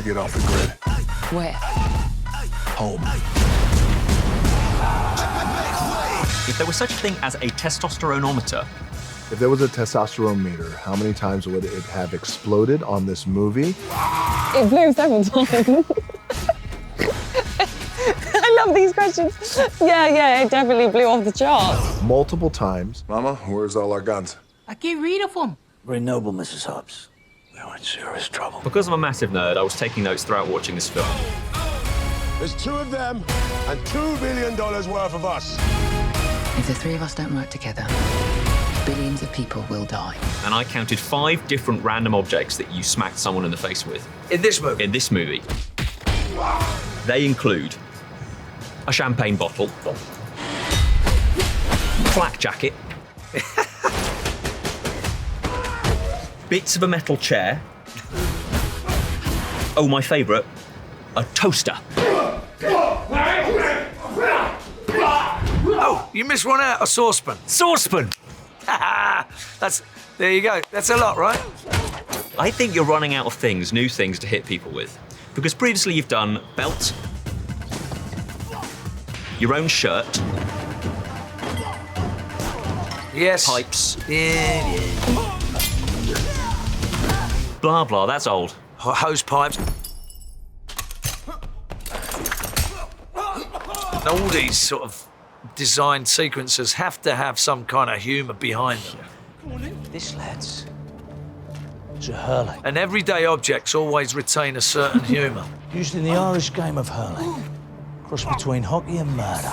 get off the grid. Where? Home. If there was such a thing as a testosteronometer, If there was a testosterone meter, how many times would it have exploded on this movie? It blew several times. I love these questions. Yeah, it definitely blew off the chart. Multiple times. Mama, where's all our guns? I get rid of them. Very noble, Mrs. Hobbs. We're in serious trouble. because I'm a massive nerd, I was taking notes throughout watching this film. There's 2 of them and $2 billion worth of us. If the 3 of us don't work together, billions of people will die. And I counted 5 different random objects that you smacked someone in the face with. In this movie? In this movie. They include a champagne bottle, flak jacket, bits of a metal chair, oh, my favourite, a toaster. Oh, you missed one out, a saucepan. Saucepan! There you go. That's a lot, right? I think you're running out of things, new things to hit people with. Because previously you've done belt, your own shirt, Yes. pipes, Yeah. blah, blah, that's old. Hose pipes. All these sort of design sequences have to have some kind of humour behind them. This, lads, is a hurling. And everyday objects always retain a certain humour. Used in the Irish game of hurling. Cross between hockey and murder.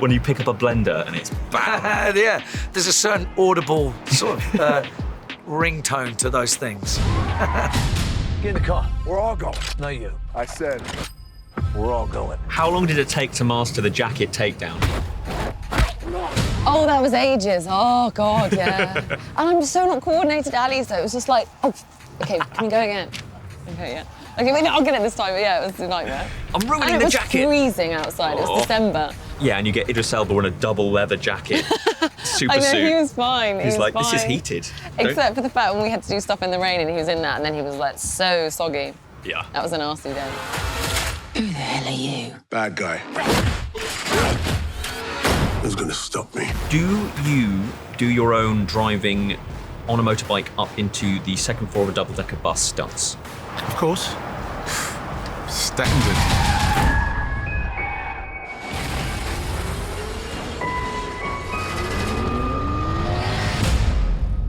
When you pick up a blender and it's bam. Yeah, there's a certain audible sort of ringtone to those things. Get in the car. We're all going. No, you. I said, we're all going. How long did it take to master the jacket takedown? Oh, that was ages. Oh, God, yeah. And I'm so not coordinated, Ali, so it was just like, oh, okay, can we go again? Okay, yeah. Okay, maybe I'll get it this time, but yeah, it was a nightmare. I'm ruining And the it was jacket. freezing outside. It was December. Yeah, and you get Idris Elba in a double leather jacket, super I know, suit. he was fine. He's like, fine. this is heated. Don't- Except for the fact when we had to do stuff in the rain and he was in that and then he was like so soggy. Yeah. That was a nasty day. Who the hell are you? Bad guy. Who's gonna stop me? Do you do your own driving on a motorbike up into the second floor of a double-decker bus stunts? Of course. Standard.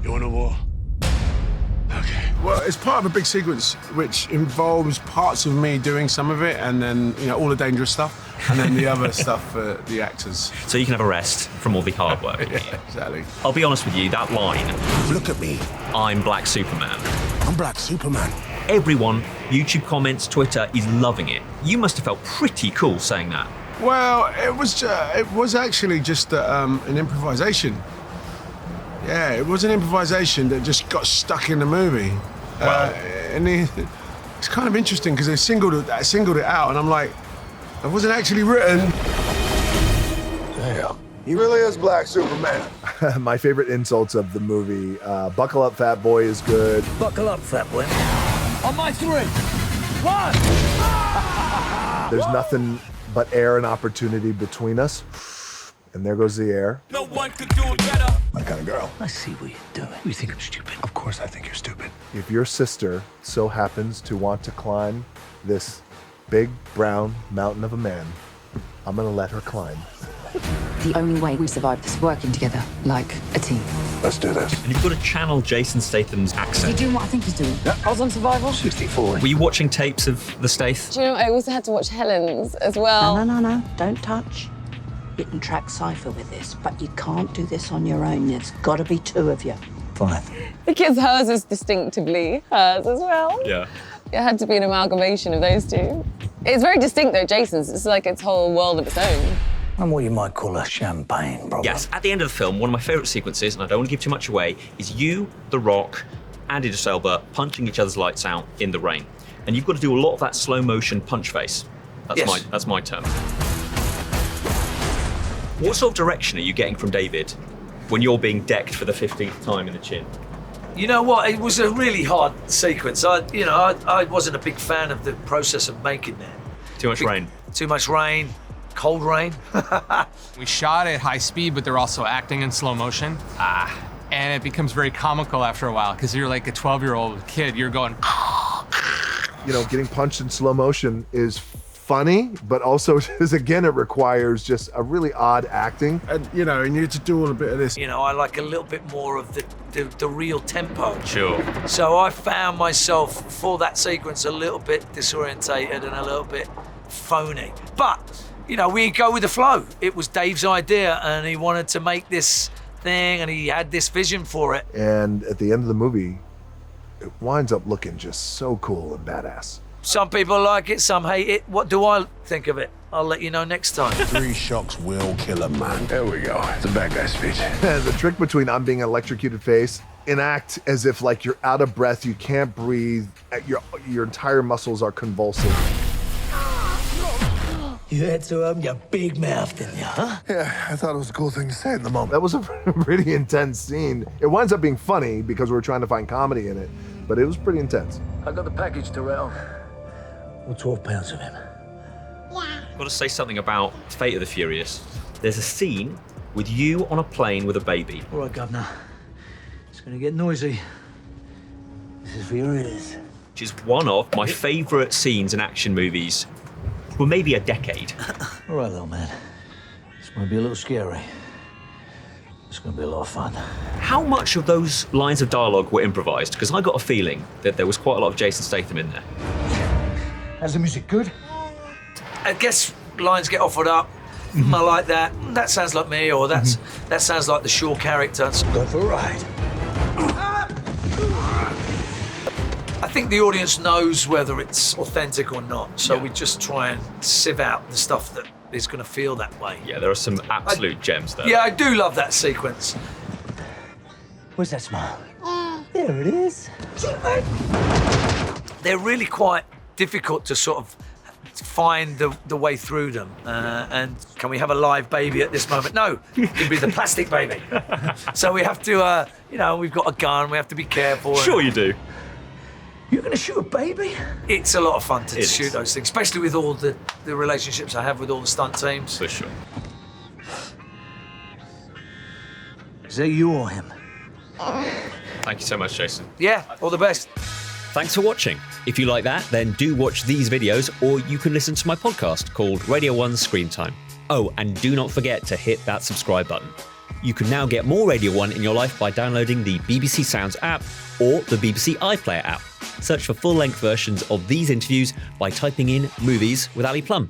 You want a war? Okay. Well, it's part of a big sequence which involves parts of me doing some of it and then, all the dangerous stuff, and then the other stuff for the actors. So you can have a rest from all the hard work. Yeah, exactly. I'll be honest with you, that line, Look at me. I'm Black Superman, I'm Black Superman. everyone, YouTube comments, Twitter, is loving it. You must have felt pretty cool saying that. Well, it was actually just an improvisation. Yeah, it was an improvisation that just got stuck in the movie. Wow. It's kind of interesting because they singled it out, and I'm like, it wasn't actually written. Damn. He really is Black Superman. My favorite insults of the movie, buckle up, fat boy is good. Buckle up, fat boy. On my 3. 1! There's nothing but air and opportunity between us. And there goes the air. No one could do it better. My kind of girl. I see what you're doing. You think I'm stupid? Of course I think you're stupid. If your sister so happens to want to climb this big brown mountain of a man, I'm gonna let her climb. The only way we survive is working together, like a team. Let's do this. And you've got to channel Jason Statham's Is he accent. doing what I think he's doing? I was on Survival. 64. Were you watching tapes of the Stath? Do you know, I also had to watch Helen's as well. No. Don't touch. You can track Cypher with this, but you can't do this on your own. There's got to be 2 of you. Fine. Because hers is distinctively hers as well. Yeah. It had to be an amalgamation of those 2. It's very distinct though, Jason's. It's like its whole world of its own. I'm what you might call a champagne problem. Yes, at the end of the film, one of my favourite sequences, and I don't want to give too much away, is you, The Rock, and Idris Elba punching each other's lights out in the rain. And you've got to do a lot of that slow motion punch face. That's my term. What sort of direction are you getting from David when you're being decked for the 15th time in the chin? You know what? It was a really hard sequence. I wasn't a big fan of the process of making that. Too much rain. Too much rain. Cold rain. We shot at high speed, but they're also acting in slow motion. And it becomes very comical after a while because you're like a 12-year-old kid. You're going. You know, getting punched in slow motion is funny, but also, again, it requires just a really odd acting. And, you know, and you need to do all a bit of this. You know, I like a little bit more of the real tempo. Sure. So I found myself, for that sequence, a little bit disorientated and a little bit phony. But, you know, we go with the flow. It was Dave's idea, and he wanted to make this thing, and he had this vision for it. And at the end of the movie, it winds up looking just so cool and badass. Some people like it, some hate it. What do I think of it? I'll let you know next time. 3 shocks will kill a man. There we go. It's a bad guy speech. The trick between I'm being an electrocuted face, enact as if like you're out of breath, you can't breathe, your entire muscles are convulsive. You had to open your big mouth, didn't you, huh? Yeah, I thought it was a cool thing to say in the moment. That was a pretty intense scene. It winds up being funny because we were trying to find comedy in it, but it was pretty intense. I got the package, Terrell. Well, 12 pounds of him. I've got to say something about Fate of the Furious. There's a scene with you on a plane with a baby. All right, Governor. It's gonna get noisy. This is for your ears. Which is one of my favourite scenes in action movies for maybe a decade. All right, little man. This might be a little scary. It's gonna be a lot of fun. How much of those lines of dialogue were improvised? Because I got a feeling that there was quite a lot of Jason Statham in there. How's the music good? I guess lines get offered up. I like that. That sounds like me, or that sounds like the Shaw character. Go for a ride. I think the audience knows whether it's authentic or not, so we just try and sieve out the stuff that is going to feel that way. Yeah, there are some absolute gems there. Yeah, I do love that sequence. Where's that smile? There it is. They're really quite difficult to sort of find the way through them. And can we have a live baby at this moment? No, it can be the plastic baby. So we have to, you know, we've got a gun, we have to be careful. Sure you do. You're gonna shoot a baby? It's a lot of fun to shoot those things, especially with all the relationships I have with all the stunt teams. For sure. Is that you or him? Thank you so much, Jason. Yeah, all the best. Thanks for watching. If you like that, then do watch these videos, or you can listen to my podcast called Radio 1 Screen Time. Oh, and do not forget to hit that subscribe button. You can now get more Radio 1 in your life by downloading the BBC Sounds app or the BBC iPlayer app. Search for full-length versions of these interviews by typing in Movies with Ali Plumb.